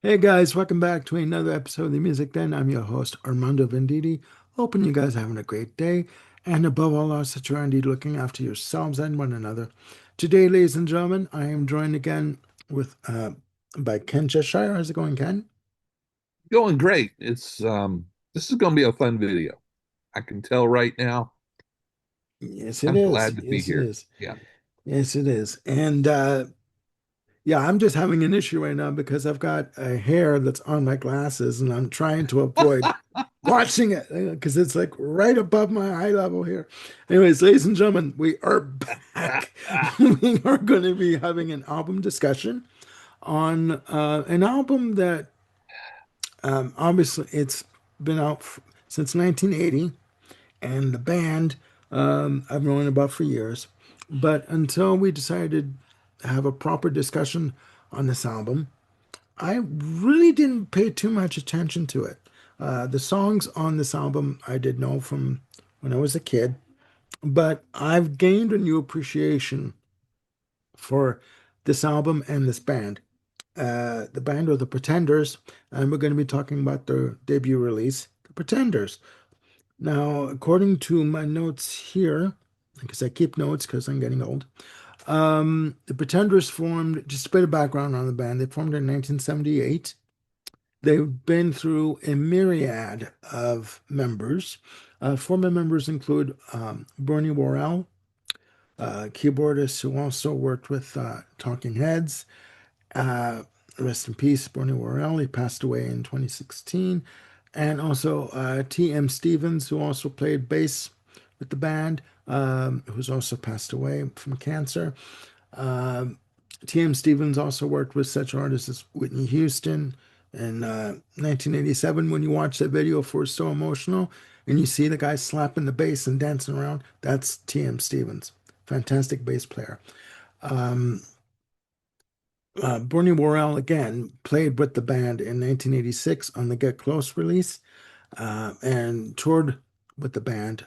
Hey guys, welcome back to another episode of the Music Den. I'm your host, Armando Venditti. Hoping you guys are having a great day, and above all else, that you are indeed looking after yourselves and one another. Today, ladies and gentlemen, I am joined again with by Ken Cheshire. How's it going, Ken? Going great. It's this is going to be a fun video. I can tell right now. Yes, it I'm is. glad to be Yes, it here. is. Yeah. Yes, it is. And yeah, I'm just having an issue right now because I've got a hair that's on my glasses, and I'm trying to avoid watching it because it's like right above my eye level here. Anyways, ladies and gentlemen, we are back. We are going to be having an album discussion on an album that obviously it's been out since 1980, and the band I've known about for years. But until we decided to have a proper discussion on this album, I really didn't pay too much attention to it. The songs on this album I did know from when I was a kid, but I've gained a new appreciation for this album and this band. The band are the Pretenders, and we're going to be talking about their debut release, The Pretenders. Now, according to my notes here, because I keep notes because I'm getting old, the Pretenders formed, just a bit of background on the band, they formed in 1978. They've been through a myriad of members. Former members include Bernie Worrell, keyboardist who also worked with Talking Heads. Uh, Rest in peace, Bernie Worrell. He passed away in 2016. And also T.M. Stevens, who also played bass with the band, who's also passed away from cancer. Um, T.M. Stevens also worked with such artists as Whitney Houston in 1987. When you watch that video for So Emotional and you see the guy slapping the bass and dancing around, that's T.M. Stevens. Fantastic bass player. Bernie Worrell again played with the band in 1986 on the Get Close release and toured with the band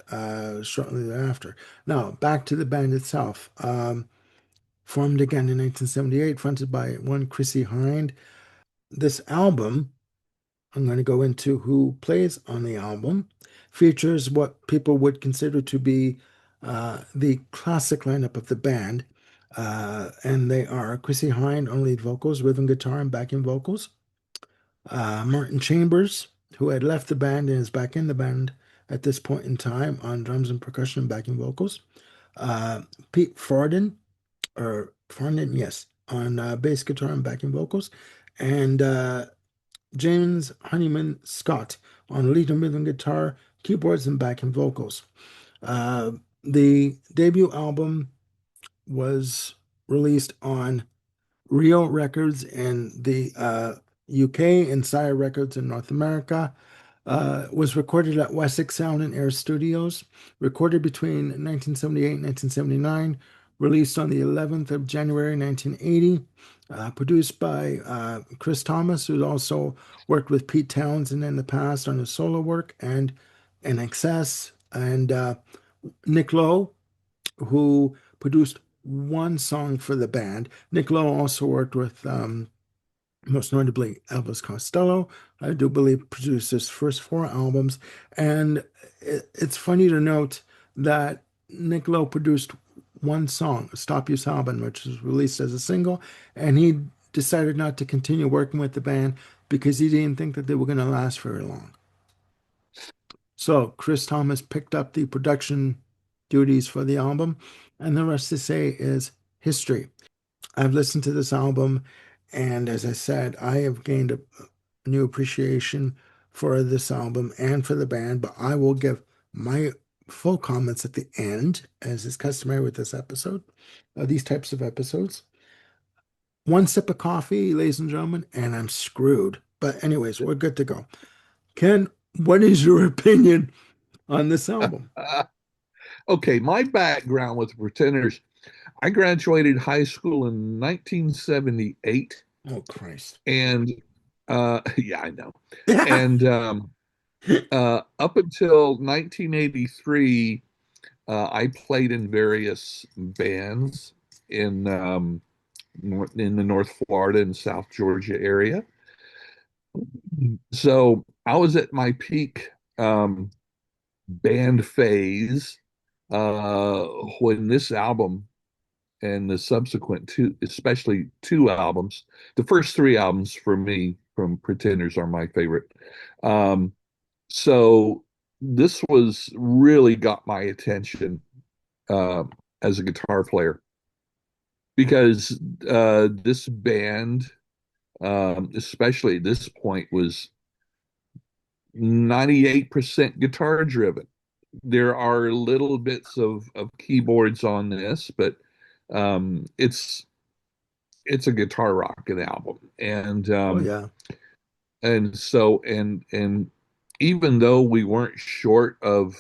shortly thereafter. Now, back to the band itself. Formed again in 1978, fronted by one Chrissie Hynde. This album, I'm going to go into who plays on the album, features what people would consider to be the classic lineup of the band. And they are Chrissie Hynde on lead vocals, rhythm guitar, and backing vocals. Martin Chambers, who had left the band and is back in the band at this point in time on drums and percussion and backing vocals. Uh, Pete Fordin, or Farnan, yes, on bass guitar and backing vocals, and James Honeyman Scott on lead and rhythm guitar, keyboards, and backing vocals. Uh, the debut album was released on Rio Records in the UK and Sire Records in North America. Was recorded at Wessex Sound and Air Studios, recorded between 1978 and 1979, released on the 11th of January 1980, produced by Chris Thomas, who also worked with Pete Townsend in the past on his solo work, and NXS, and Nick Lowe, who produced one song for the band. Nick Lowe also worked with most notably Elvis Costello. I do believe produced his first four albums. And it's funny to note that Nick Lowe produced one song, Stop You Sobbin', which was released as a single, and he decided not to continue working with the band because he didn't think that they were going to last very long. So Chris Thomas picked up the production duties for the album, and the rest to say is history. I've listened to this album, and as I said, I have gained a new appreciation for this album and for the band, but I will give my full comments at the end, as is customary with this episode, these types of episodes. One sip of coffee, ladies and gentlemen, and I'm screwed. But, anyways, we're good to go. Ken, what is your opinion on this album? Okay, my background with the Pretenders, I graduated high school in 1978, Oh, Christ. and yeah, I know. And up until 1983, I played in various bands in in the North Florida and South Georgia area. So I was at my peak band phase when this album and the subsequent two, especially two albums, the first three albums for me from Pretenders are my favorite. Um, so this was really got my attention uh, as a guitar player because this band, especially at this point, was 98% guitar driven. There are little bits of keyboards on this, but it's a guitar rocking album. Oh yeah. And even though we weren't short of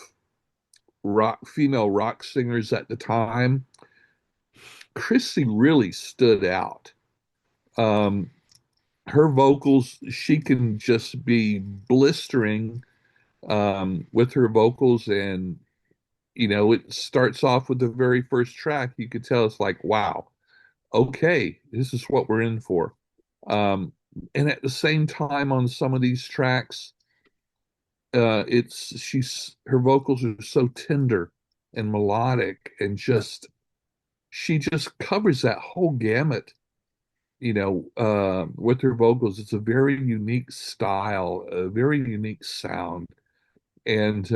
female rock singers at the time, Chrissy really stood out. Um, Her vocals, she can just be blistering with her vocals, and it starts off with the very first track. You could tell it's like, wow, okay, this is what we're in for. Um, and at the same time, on some of these tracks, she's her vocals are so tender and melodic, and Yeah. just she just covers that whole gamut. With her vocals, it's a very unique style, a very unique sound, and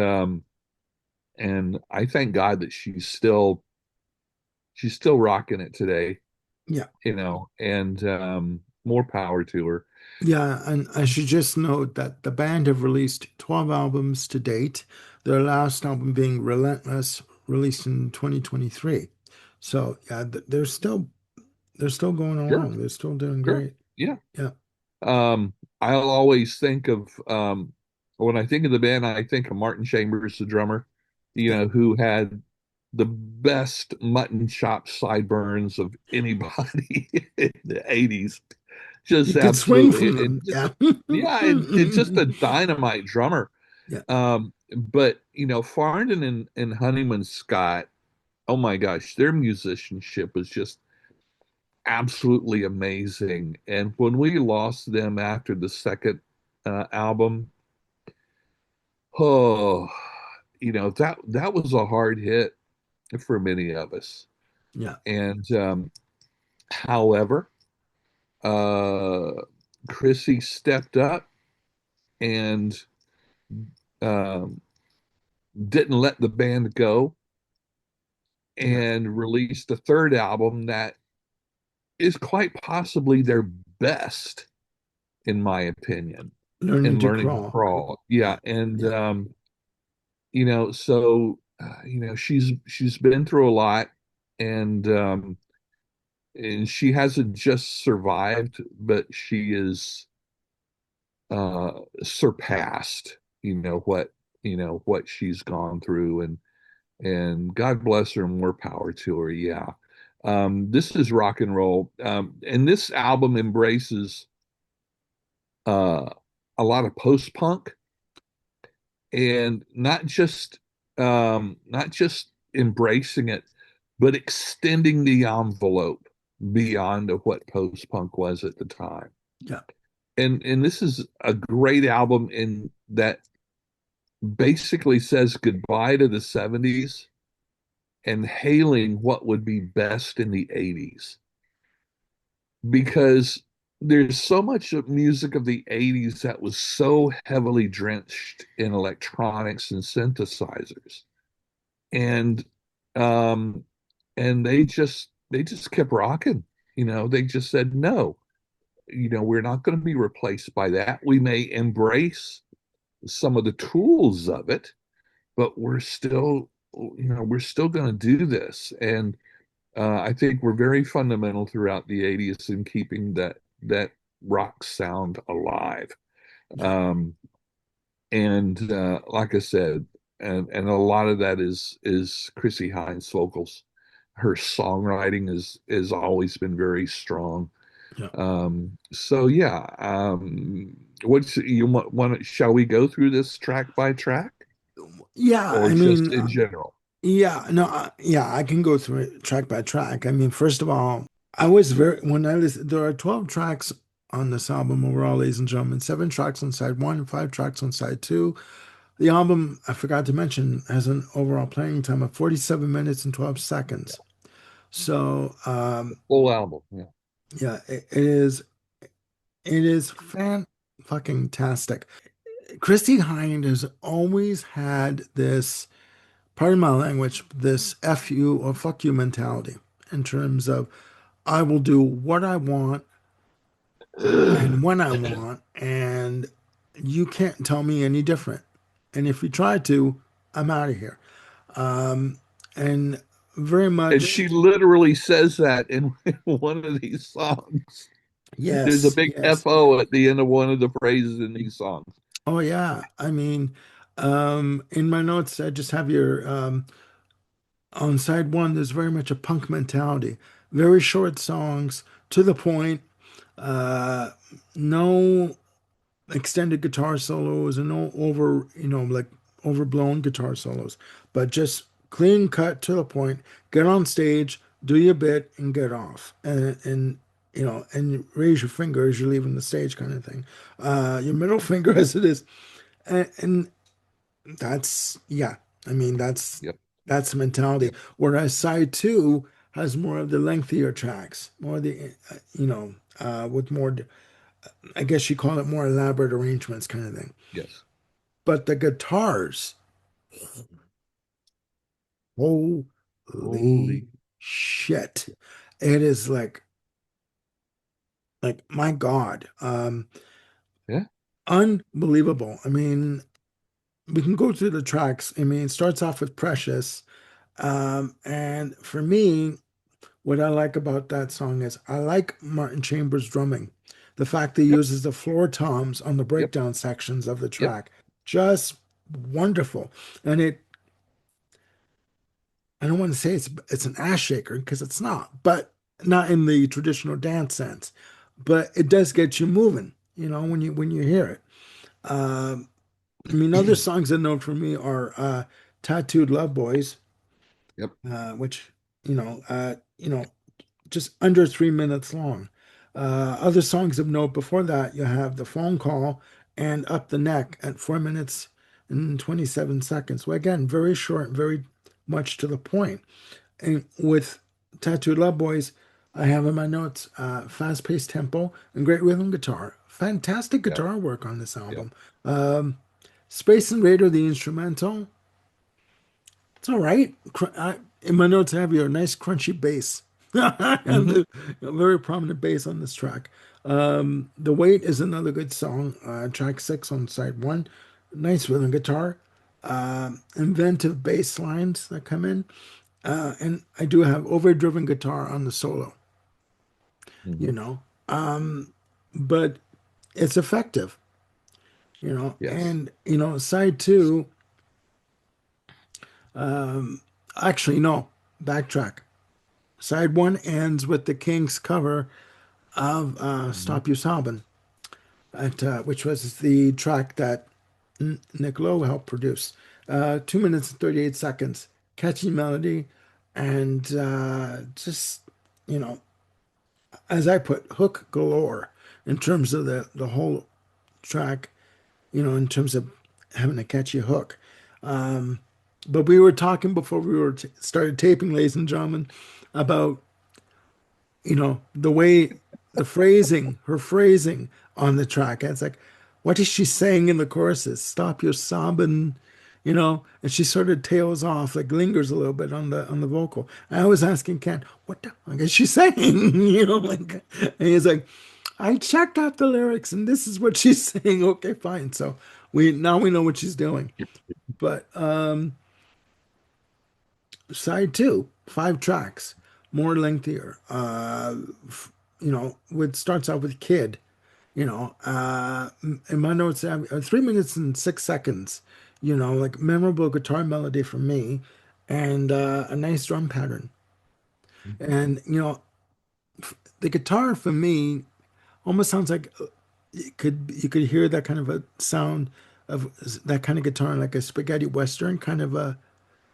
I thank God that she's still rocking it today. Yeah. And more power to her. Yeah, and I should just note that the band have released 12 albums to date, their last album being Relentless, released in 2023. So, yeah, they're still going Sure, along. They're still doing sure, great. yeah. Yeah. I'll always think of when I think of the band, I think of Martin Chambers, the drummer, Yeah. who had the best mutton chop sideburns of anybody in the 80s. You Just could swing absolutely, from them. just Yeah. yeah, and just a dynamite drummer. Yeah. But Farndon and Honeyman Scott, oh my gosh, their musicianship was just absolutely amazing. And when we lost them after the second album, oh, that was a hard hit for many of us. Yeah. And however, uh, Chrissy stepped up and um, didn't let the band go, Yeah. and released a third album that is quite possibly their best, in my opinion, Learning in to Learning to crawl. Crawl. Yeah. Yeah, and Yeah. so she's been through a lot, and she hasn't just survived, but she is surpassed. What she's gone through, and God bless her, more power to her. Yeah. This is rock and roll. And this album embraces uh, a lot of post-punk, and not just embracing it, but extending the envelope beyond of what post-punk was at the time. Yeah. And this is a great album in that basically says goodbye to the 70s and hailing what would be best in the 80s, because there's so much of music of the 80s that was so heavily drenched in electronics and synthesizers, and um they just kept rocking. They just said no, we're not going to be replaced by that. We may embrace some of the tools of it, but we're still going to do this. And I think we're very fundamental throughout the 80s in keeping that rock sound alive. Yeah. Um, and like I said, and a lot of that is Chrissie Hynde's vocals. Her songwriting is always been very strong. Yeah. So yeah, what's you want? Shall we go through this track by track, Yeah. or I just mean, in general? yeah, no, yeah, I can go through it track by track. I mean, first of all, I was very when I listen, there are 12 tracks on this album overall, ladies and gentlemen. 7 tracks on side one, 5 tracks on side two. The album, I forgot to mention, has an overall playing time of 47 minutes and 12 seconds. So, Full album. Yeah. yeah, it is fan fucking tastic. Christy Hind has always had this, pardon my language, this F you or fuck you mentality in terms of I will do what I want and when I want, and you can't tell me any different. And if you try to, I'm out of here. Um, and very And much, she literally says that in one of these songs. There's a yes, big yes. FO at the end of one of the phrases in these songs. Oh yeah. I mean, in my notes, I just have your on side one, there's very much a punk mentality. Very short songs, to the point, uh, no extended guitar solos and no like overblown guitar solos, but just clean cut to the point, get on stage, do your bit and get off. And raise your finger as you're leaving the stage kind of thing. Your middle finger as it is. And that's, yeah, I mean, Yep. that's the mentality. Yep. Whereas side two has more of the lengthier tracks, more of the, with more, I guess you call it more elaborate arrangements kind of thing. Yes. But the guitars, holy Holy. shit. It is like my God, Yeah. unbelievable. I mean, we can go through the tracks. I mean, it starts off with Precious. And for me, what I like about that song is I like Martin Chambers' drumming. The fact that he Yep. uses the floor toms on the Yep. breakdown sections of the Yep. track, just wonderful. And I don't want to say it's an ass shaker because it's not, but not in the traditional dance sense. But it does get you moving, when you hear it. Um, I mean, other songs that note for me are "Tattooed Love Boys," Yep. which just under 3 minutes long. Other songs of note before that, you have The Phone Call and Up the Neck at 4 minutes and 27 seconds. Well, again, very short, very much to the point. And with Tattooed Love Boys, I have in my notes fast-paced tempo and great rhythm guitar. Fantastic Yep. guitar work on this Yep. album. Space Invader, the instrumental, it's all right. In my notes, I have your nice crunchy bass. And Hmm. a very prominent bass on this track. The Wait is another good song. Track six on side one. Nice rhythm guitar. Inventive bass lines that come in. And I do have overdriven guitar on the solo, you Hmm. know. But it's effective, Yes. And, side two, um, actually, no, backtrack. Side one ends with the Kinks cover of Hmm. Stop You Sobbin', which was the track that Nick Lowe helped produce. 2 minutes and 38 seconds, catchy melody, and just, you know, as I put, hook galore in terms of the whole track, in terms of having a catchy hook. Um, but we were talking before we started taping, ladies and gentlemen, about the way her phrasing on the track. And it's like, what is she saying in the choruses? Stop your sobbing, and she sort of tails off, like lingers a little bit on the vocal. I was asking Ken, what the fuck is she saying? Like, and he's like, I checked out the lyrics and this is what she's saying. Okay, fine. So we know what she's doing. But side two, 5 tracks, more lengthier. It starts out with Kid. In my notes, I have 3 minutes and 6 seconds. Like memorable guitar melody for me, and a nice drum pattern. And the guitar for me almost sounds like you could hear that kind of a sound of that kind of guitar, like a spaghetti western kind of a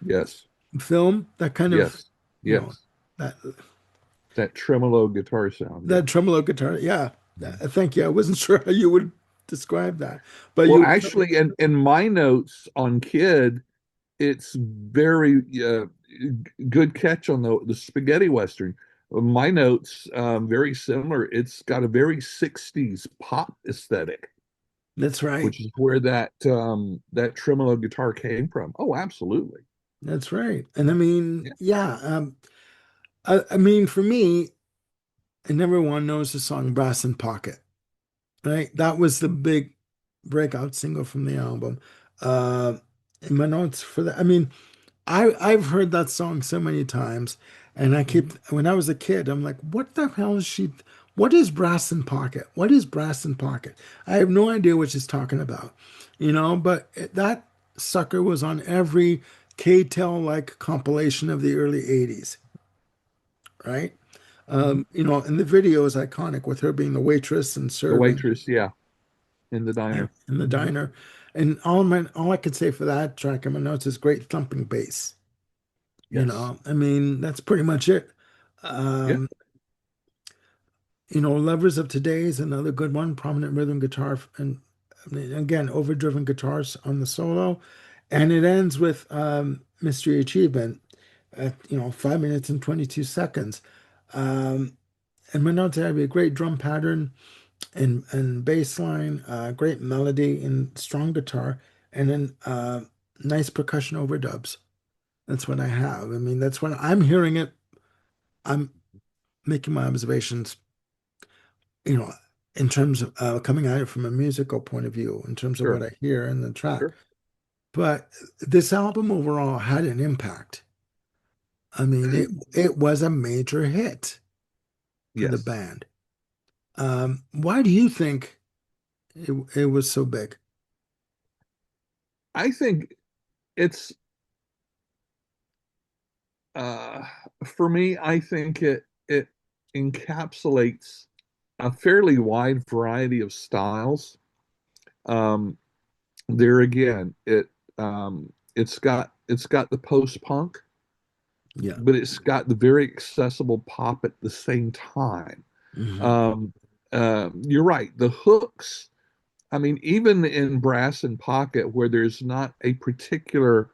Yes. film. That kind of Yes. you know Yes. that That tremolo guitar sound. Yeah. that tremolo guitar. Yeah. Thank you. I wasn't sure how you would describe that, but Well, you, actually, in my notes on Kid, it's very good catch on the spaghetti western. My notes very similar. It's got a very 60s pop aesthetic, that's right. which is where that tremolo guitar came from. Oh, absolutely. That's right. And I mean, Yeah, yeah, I mean, for me, and everyone knows the song Brass in Pocket, right? That was the big breakout single from the album. Uh, and my notes for that, I mean, I've heard that song so many times, and I keep mhm, when I was a kid, I'm like, what the hell is she? What is Brass in Pocket? What is Brass in Pocket? I have no idea what she's talking about, But that sucker was on every K-Tel like compilation of the early '80s, right? mhm. And the video is iconic with her being the waitress and The serving waitress, yeah, in the in diner. the Hmm. diner. And all I could say for that track in my notes is great thumping bass. Yes. I mean, that's pretty much it. Yeah, Um, Lovers of Today is another good one, prominent rhythm guitar, and I mean, again, overdriven guitars on the solo. And it ends with Mystery Achievement at, 5 minutes and 22 seconds. Um, and my notes have a great drum pattern and bass line, great melody and strong guitar, and then nice percussion overdubs. That's what I have. I mean, that's when I'm hearing it. I'm making my observations, you know, in terms of coming at it from a musical point of view, in terms of what sure, I hear in the track. sure. But this album overall had an impact. I mean, it was a major hit for the Yes. band. Why do you think it was so big? I think it's uh for me, I think it encapsulates a fairly wide variety of styles. Um, there again, it's got the post-punk, Yeah. but it's got the very accessible pop at the same time. Hmm. Um, you're right. The hooks, I mean, even in Brass and Pocket, where there's not a particular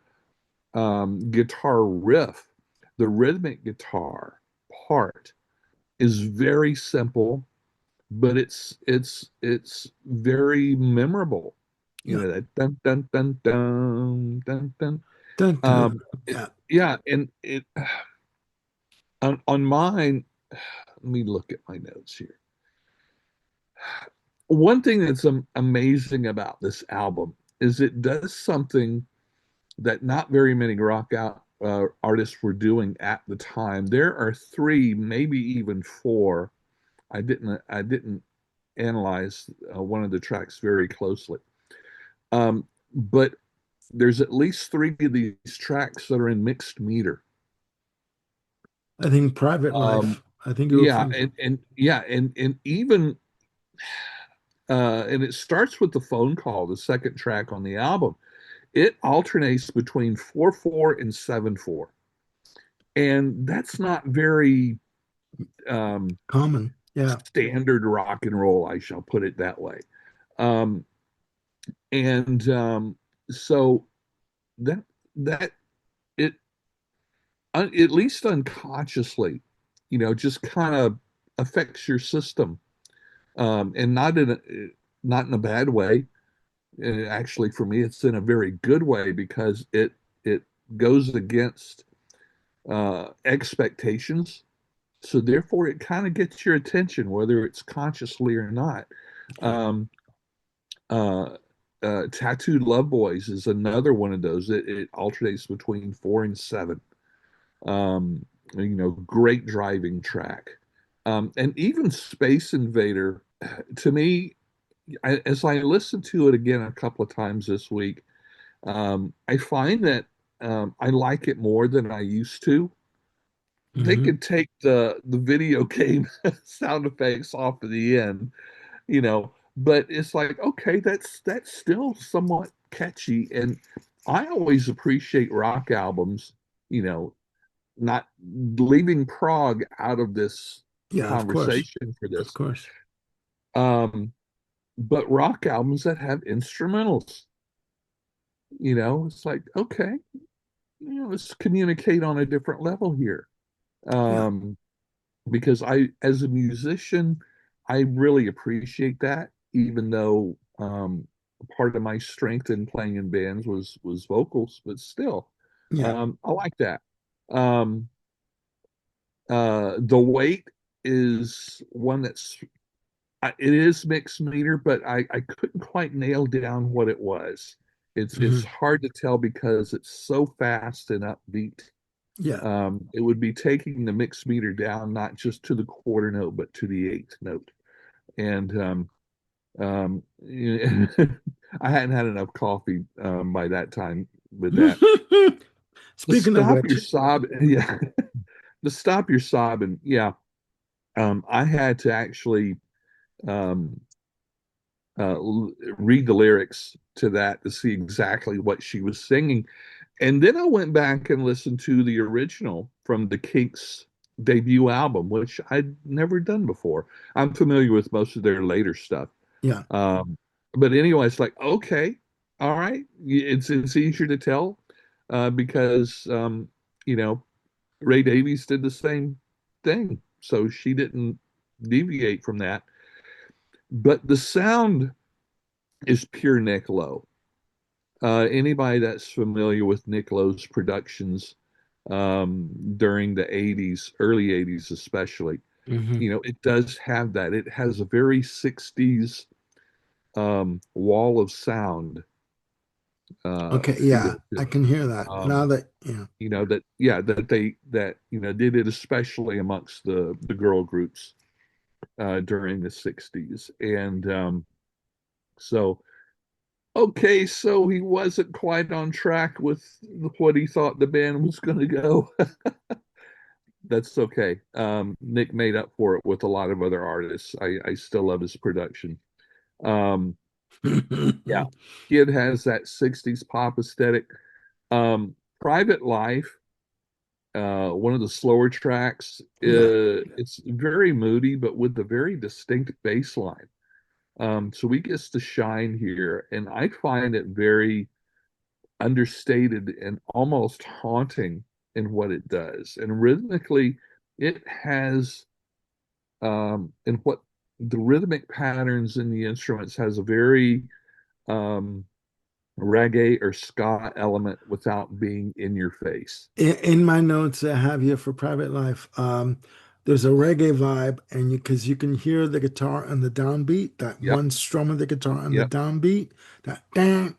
guitar riff, the rhythmic guitar part is very simple, but it's very memorable. You Yeah. know that dun dun dun dun dun dun. Dun, dun. Yeah. Yeah, and it on mine. Let me look at my notes here. One thing that's amazing about this album is it does something that not very many artists were doing at the time. There are three, maybe even four. I didn't analyze one of the tracks very closely, but there's at least three of these tracks that are in mixed meter. I think Private Um, Life. I think you're yeah, referring to. and yeah, and even and it starts with the phone call, the second track on the album. It alternates between 4/4 and 7/4, and that's not very um, Common. Yeah. standard rock and roll, I shall put it that way. Um, and so that that it at least unconsciously, just kind of affects your system, and not in a bad way. Actually, for me, it's in a very good way because it goes against expectations. So therefore, it kind of gets your attention, whether it's consciously or not. Yeah. Um, uh, Tattooed Love Boys is another one of those. It alternates between 4 and 7. Um, great driving track. And even Space Invader, to me, as I listened to it again a couple of times this week, I find that I like it more than I used to. They Hmm. could take the video game sound effects off of the end, but it's like, okay, that's still somewhat catchy. And I always appreciate rock albums, you know, not leaving prog out of this Yeah, of course. conversation for Of this. course. Um, but rock albums that have instrumentals, it's like, okay, let's communicate on a different level here. Yeah. Um, because as a musician, I really appreciate that, even though part of my strength in playing in bands was vocals, but still, Yeah. I like that. Um, the Weight is one it is mixed meter, but I couldn't quite nail down what it was. It's Hmm. hard to tell because it's so fast and upbeat. Yeah. It would be taking the mixed meter down, not just to the quarter note, but to the eighth note. And um, I hadn't had enough coffee by that time with that. To Speaking of stop your which, sob, yeah, to stop your sobbing, yeah. I had to actually um, read the lyrics to that to see exactly what she was singing. And then I went back and listened to the original from the Kinks debut album, which I'd never done before. I'm familiar with most of their later stuff. yeah. Um, but anyway, it's like, okay, all right. It's easier to tell because you know, Ray Davies did the same thing. So she didn't deviate from that. But the sound is pure Nick Lowe. Anybody that's familiar with Nick Lowe's productions during the 80s, early 80s especially, Hmm. it does have that. It has a very 60s wall of sound Okay. Yeah. feel to I it. can hear that now Um, that, yeah. that yeah, that did it especially amongst the girl groups during the 60s. And so okay, so he wasn't quite on track with what he thought the band was going to go. That's okay. Nick made up for it with a lot of other artists. I still love his production. Um, yeah, Kid has that 60s pop aesthetic. Private Life, one of the slower tracks, Yeah. it's very moody, but with a very distinct bass line. So he gets to shine here, and I find it very understated and almost haunting in what it does. And rhythmically, it has and what the rhythmic patterns in the instruments has a very um, reggae or ska element without being in your face. In my notes I have here for Private Life, there's a reggae vibe, and because you can hear the guitar and the downbeat, that Yep, one strum of the guitar and the yep, downbeat, that damn,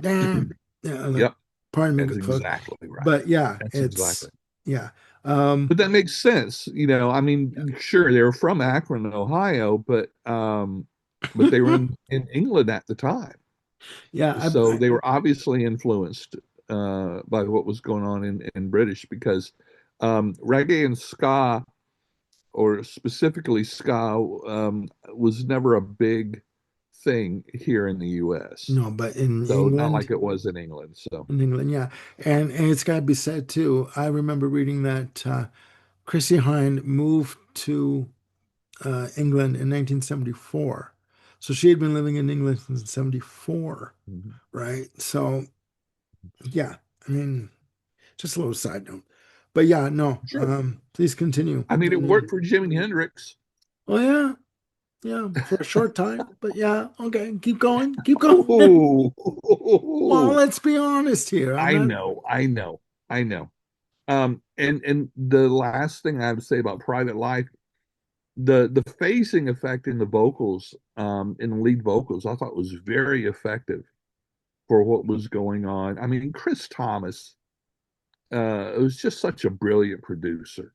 damn, yeah, yep. pardon me, That's good folks. exactly right. But yeah, That's it's exactly. yeah. Um, But that makes sense. I yeah. mean, sure, they were from Akron, Ohio, but they were in England at the time. Yeah, So they were obviously influenced by what was going on in British because reggae and ska, or specifically ska, was never a big thing here in the U.S. no, but So not like it was in England. So In England, yeah, and it's got to be said too. I remember reading that Chrissie Hynde moved to England in 1974. So she had been living in England since 74, mhm. right? So, yeah, I mean, just a little side note. But yeah, no, Sure. please continue. I mean, I it mean, worked for Jimi Hendrix. oh, yeah, yeah, for a short time. But yeah, okay, keep going, keep going. Well, Oh, let's be honest here. I'm I not, know, I know, I know. And the last thing I have to say about Private Life, the phasing effect in the vocals, in the lead vocals, I thought was very effective for what was going on. I mean, Chris Thomas, was just such a brilliant producer.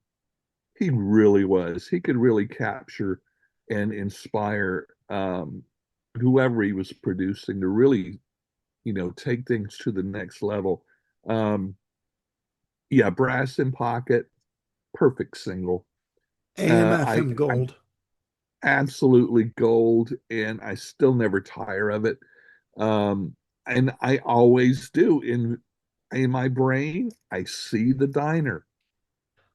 He really was. He could really capture and inspire whoever he was producing to really, take things to the next level. Um, yeah, Brass in Pocket, perfect single. I AM/FM Gold. absolutely gold, and I still never tire of it. Um, and I always do in my brain. I see the diner.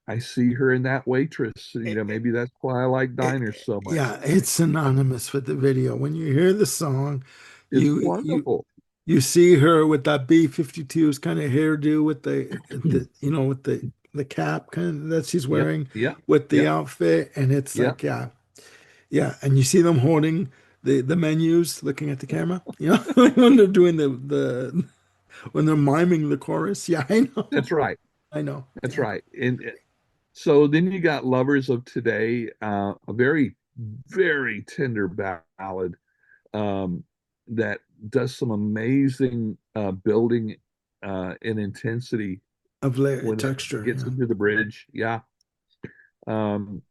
I see her in that waitress. It, Maybe that's why I like it, diners so much. yeah, it's synonymous with the video. When you hear the song, It's you you wonderful. you see her with that B-52's kind of hairdo with the with the cap kind of that she's Yep, wearing yep, with the yep, outfit, and it's yep. like, yeah, yeah, and you see them holding the menus, looking at the camera, when they're doing the when they're miming the chorus. Yeah, I know, That's right. I know. That's Yeah, right. And so then you got Lovers of Today, a very, very tender ballad um, that does some amazing building and intensity of layer when it texture. gets into the bridge. Yeah. Um,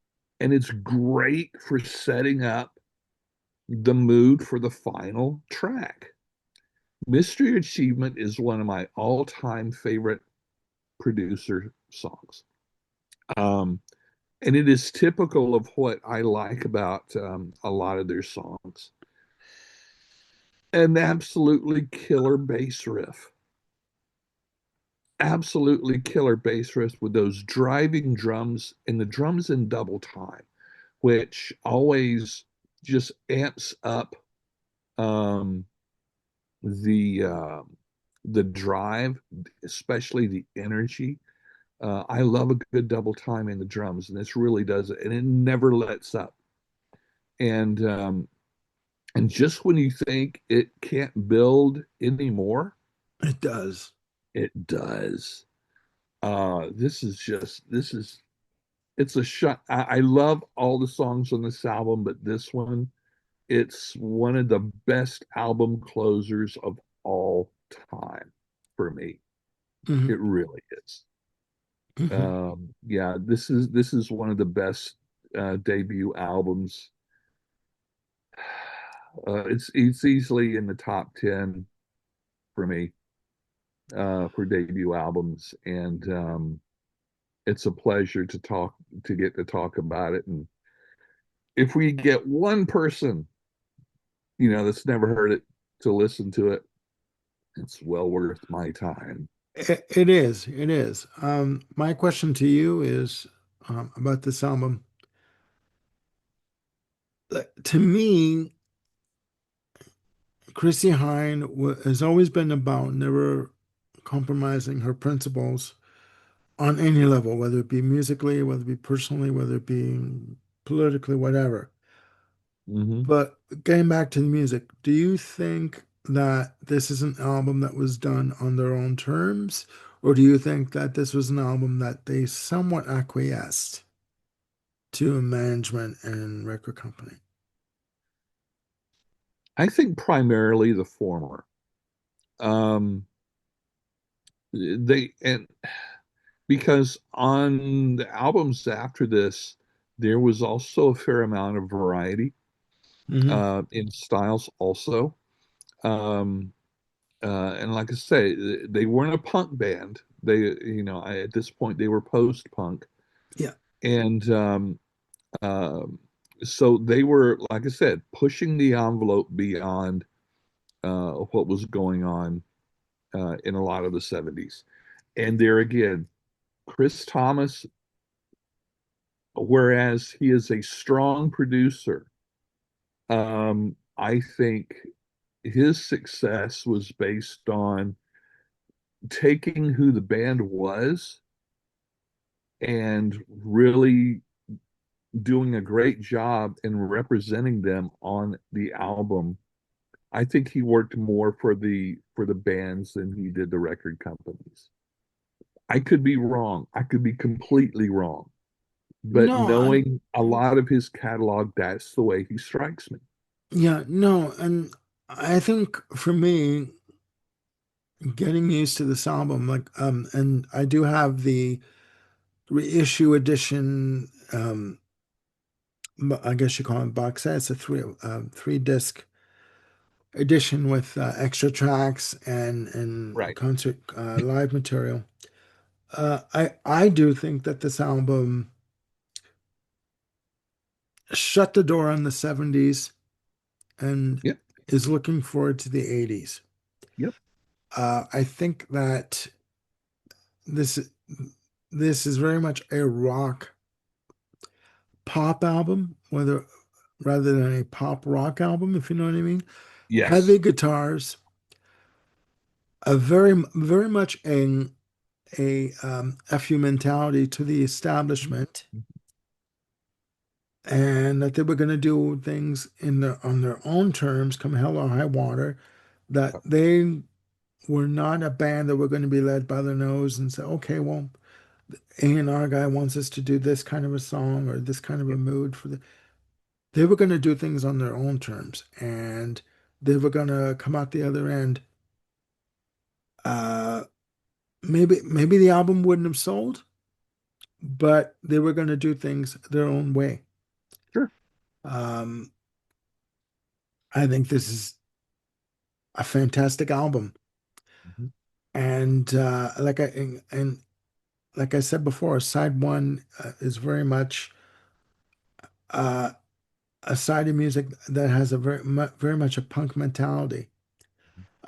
and it's great for setting up the mood for the final track. Mystery Achievement is one of my all-time favorite producer songs. Um, and it is typical of what I like about a lot of their songs. An absolutely killer bass riff. Absolutely killer bass riff with those driving drums and the drums in double time, which always just amps up um, the uh, the drive, especially the energy. I love a good double time in the drums, and this really does it, and it never lets up. And and just when you think it can't build anymore, It does. it does. This is it's a shot. I love all the songs on this album, but this one, it's one of the best album closers of all time for me. Hmm. It really is. Hmm. Yeah, this is one of the best debut albums. It's easily in the top 10 for me for debut albums, and it's a pleasure to get to talk about it. And if we get one person, that's never heard it to listen to it, it's well worth my time. It is. It is. My question to you is about this album. To me, Chrissie Hynde has always been about never compromising her principles on any level, whether it be musically, whether it be personally, whether it be politically, whatever. Hmm. But getting back to the music, do you think that this is an album that was done on their own terms, or do you think that this was an album that they somewhat acquiesced to management and record company? I think primarily the former. Um, they and because on the albums after this, there was also a fair amount of variety Hmm. in styles also. Um, and like I say, they weren't a punk band. At this point they were post-punk, Yeah. and um, so they were, like I said, pushing the envelope beyond what was going on in a lot of the 70s. And there again, Chris Thomas, whereas he is a strong producer, I think his success was based on taking who the band was and really doing a great job in representing them on the album. I think he worked more for the bands than he did the record companies. I could be wrong. I could be completely wrong. But No, knowing a lot of his catalog, that's the way he strikes me. yeah, no, and I think for me, getting used to this album, and I do have the reissue edition, I guess you call it box set. It's a three disc edition with extra tracks and Right. concert live material. I do think that this album shut the door on the 70s and Yep. is looking forward to the 80s. Yep. I think that this. this is very much a rock pop album, whether rather than a pop rock album, if you know what I mean. Yes. Heavy guitars, a very much a FU mentality to the establishment, and that they were going to do things in their on their own terms, come hell or high water. That they were not a band that were going to be led by the nose and say, okay, well, A&R guy wants us to do this kind of a song or this kind of a mood for the. They were going to do things on their own terms, and they were going to come out the other end. Uh, maybe the album wouldn't have sold, but they were going to do things their own way. Sure. Um, I think this is a fantastic album, Mhm. and like I said before, side one is very much uh, a side of music that has a very much a punk mentality.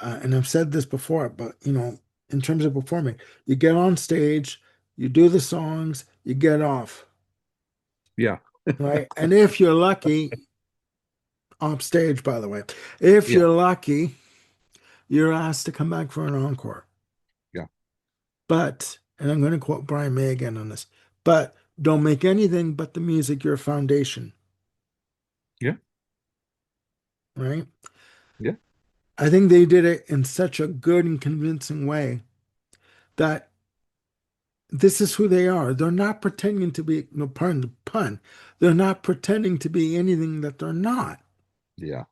And I've said this before, but in terms of performing, you get on stage, you do the songs, you get off, Yeah. right? And if you're lucky, off stage, by the way, if Yeah. you're lucky, you're asked to come back for an encore. Yeah. But, and I'm going to quote Brian May again on this, but don't make anything but the music your foundation, Yeah. right? Yeah. I think they did it in such a good and convincing way that this is who they are. They're not pretending to be, no, pardon the pun, they're not pretending to be anything that they're not. Yeah.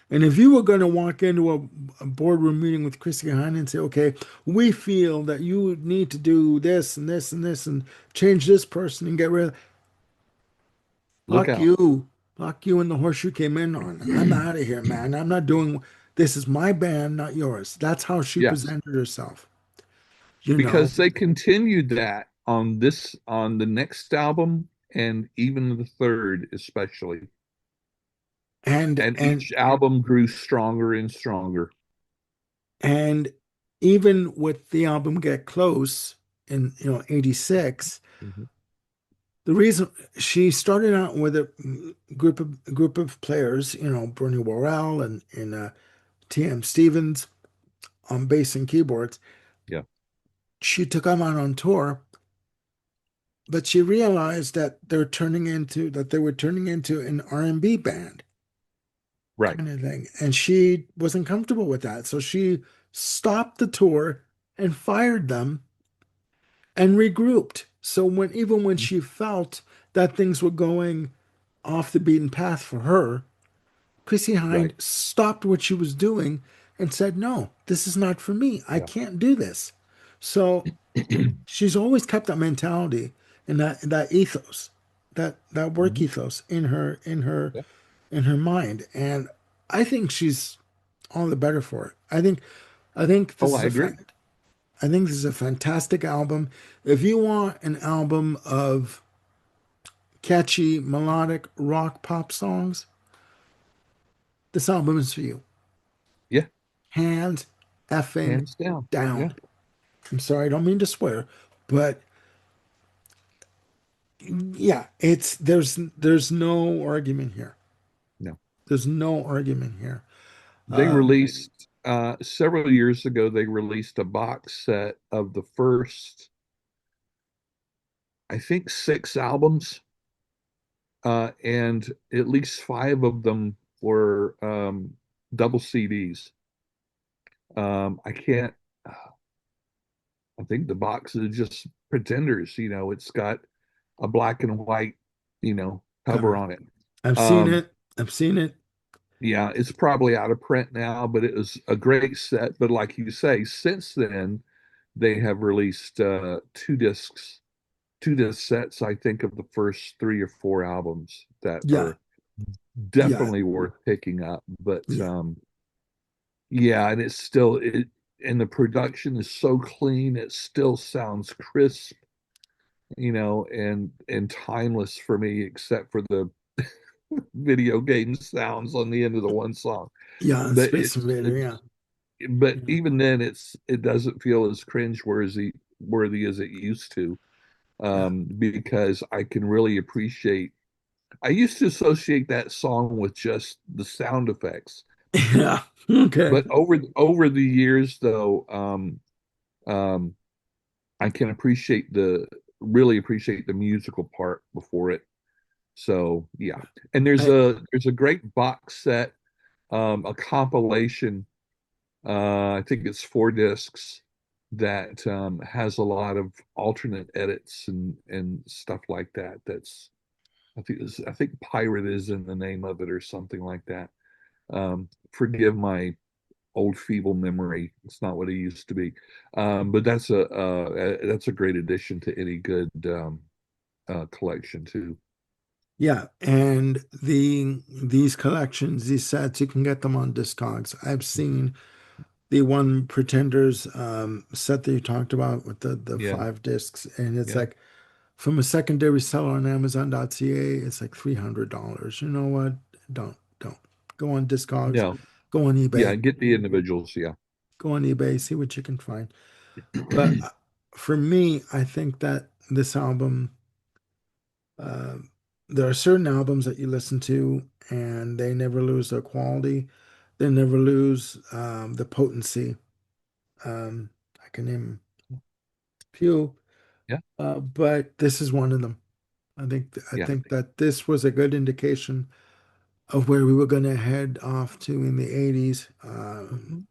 And if you were going to walk into a boardroom meeting with Chrissy Hine and say, okay, we feel that you need to do this and this and this and change this person and get rid of, Look fuck out. you, fuck you and the horse you came in on. I'm out of here, man. I'm not doing, this is my band, not yours. That's how she Yes. presented herself, you know. Because they continued that on the next album and even the third especially. And And and each album grew stronger and stronger. And even with the album Get Close in 86, Mhm. the reason she started out with a group of players, Bernie Worrell and T.M. Stevens on bass and keyboards. Yeah. She took them out on tour, but she realized that they were turning into an R&B band Right. kind of thing, and she wasn't comfortable with that. So she stopped the tour and fired them and regrouped. So even when she felt that things were going off the beaten path for her, Chrissy Hind Right. stopped what she was doing and said, "No, this is not for me. I Yeah. can't do this." So she's always kept that mentality and that ethos, that work Mhm. ethos Yeah. in her mind, and I think she's all the better for it. I think this Oh, is I agree. I think this is a fantastic album. If you want an album of catchy, melodic rock pop songs, this album is for you. Yeah. Hands effing Hands down. Yeah. down. I'm sorry, I don't mean to swear, but yeah, there's no argument here. No. There's no argument here. They Um, released several years ago, they released a box set of the first, I think, six albums, and at least five of them were double CDs. I can't, I think the box is just Pretenders, it's got a black and white, cover cover. on it. I've seen Um, it. I've seen it. yeah, it's probably out of print now, but it was a great set. But like you say, since then, they have released two disc sets, I think, of the first three or four albums that Yeah, are yeah, definitely worth picking up. But yeah, yeah, and and the production is so clean, it still sounds crisp, and timeless for me, except for the video game sounds on the end of the one song. yeah. But Space Invader. Yeah, but yeah, even then, it doesn't feel as cringeworthy worthy as it used to, Yeah. because I can really appreciate. I used to associate that song with just the sound effects, Yeah. Okay. but over the years, though, um, I can really appreciate the musical part before it. So yeah, and I, there's a great box set, a compilation. I think it's 4 discs that has a lot of alternate edits and stuff like that. I think Pirate is in the name of it or something like that. Forgive my old feeble memory. It's not what it used to be. But that's a great addition to any good collection too. yeah, and these collections, these sets, you can get them on Discogs. I've seen the one Pretenders set that you talked about with the Yeah, 5 discs, and it's yeah. like from a secondary seller on Amazon.ca, it's like $300. You know what? Don't go on Discogs, No, go on yeah, eBay, get the individuals. Yeah. go on eBay, see what you can find. But for me, I think that this album, uh, there are certain albums that you listen to and they never lose their quality. They never lose the potency. I can name a few, Yeah, but this is one of them. I yeah. think that this was a good indication of where we were going to head off to in the 80s. Mhm.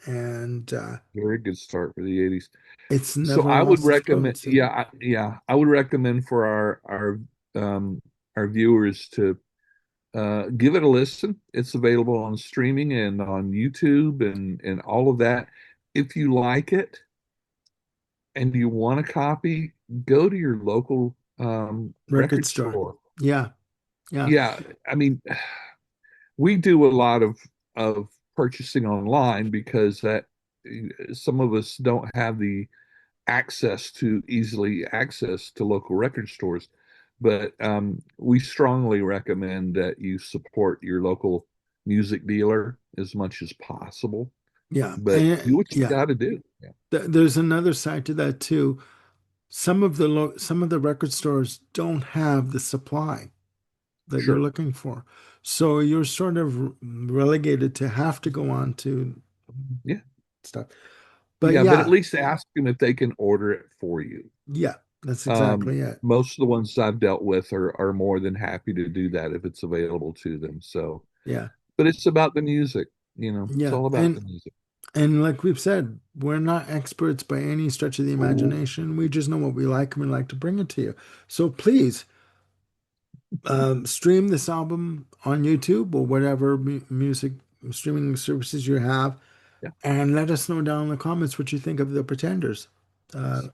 And Very good start for the 80s. it's So never I would lost its recommend, potency. yeah, I would recommend for our viewers to give it a listen. It's available on streaming and on YouTube and all of that. If you like it and you want a copy, go to your local Record record store. store. Yeah, yeah, Yeah, I mean, we do a lot of purchasing online because that some of us don't have the access to easily access to local record stores. But we strongly recommend that you support your local music dealer as much as possible. yeah. But do And what you yeah, got to do. Yeah, there's another side to that too. Some of the record stores don't have the supply that you're sure. looking for. So you're sort of relegated to have to go on to Yeah, stuff. But yeah. But at yeah, least ask them if they can order it for you. yeah, that's exactly it. Most of the ones I've dealt with are more than happy to do that if it's available to them. So, Yeah, but it's about the music, it's yeah. all about the music. And like we've said, we're not experts by any stretch of the Oh, imagination. We just know what we like and we like to bring it to you. So please stream this album on YouTube or whatever music streaming services you have, yeah, and let us know down in the comments what you think of the Pretenders.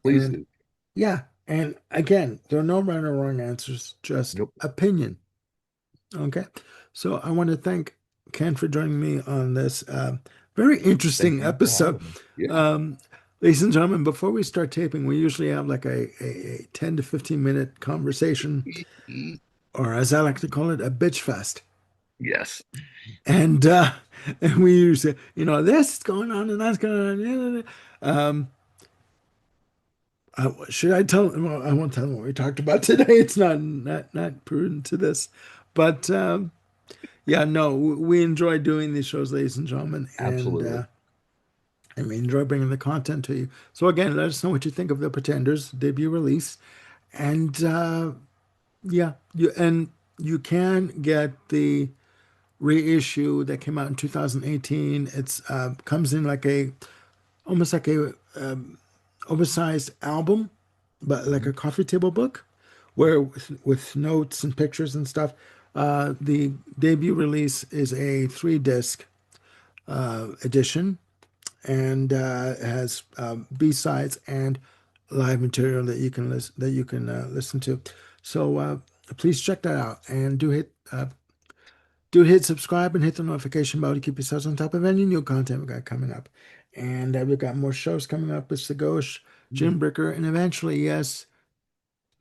please And do. yeah, and again, there are no right or wrong answers, just Nope. opinion. Okay. So I want to thank Ken for joining me on this very Thank interesting you for episode. having me. Yeah. Um, Ladies and gentlemen, before we start taping, we usually have like a 10 to 15 minute conversation, or as I like to call it, a bitch fest. Yes. And and we usually, this is going on and that's going on. Um, should I tell them? Well, I won't tell them what we talked about today. It's not prudent to this, but yeah, no, we enjoy doing these shows, ladies and gentlemen, Absolutely. and we enjoy bringing the content to you. So again, let us know what you think of the Pretenders debut release, and yeah, you can get the reissue that came out in 2018. It's comes in like a almost like a oversized album, but like Mhm. a coffee table book, where with notes and pictures and stuff. The debut release is a 3 disc edition, and has B-sides and live material that you can listen to. So please check that out, and do hit subscribe and hit the notification bell to keep yourselves on top of any new content we got coming up. And we've got more shows coming up with Sagosh, Jim Bricker, and eventually, yes,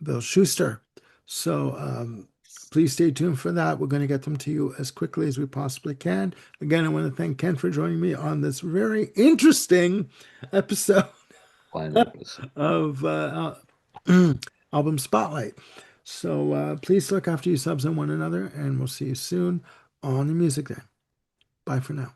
Bill Schuster. So please stay tuned for that. We're going to get them to you as quickly as we possibly can. Again, I want to thank Ken for joining me on this very interesting episode. of album Spotlight. So please look after yourselves and one another, and we'll see you soon on the Music Day. Bye for now.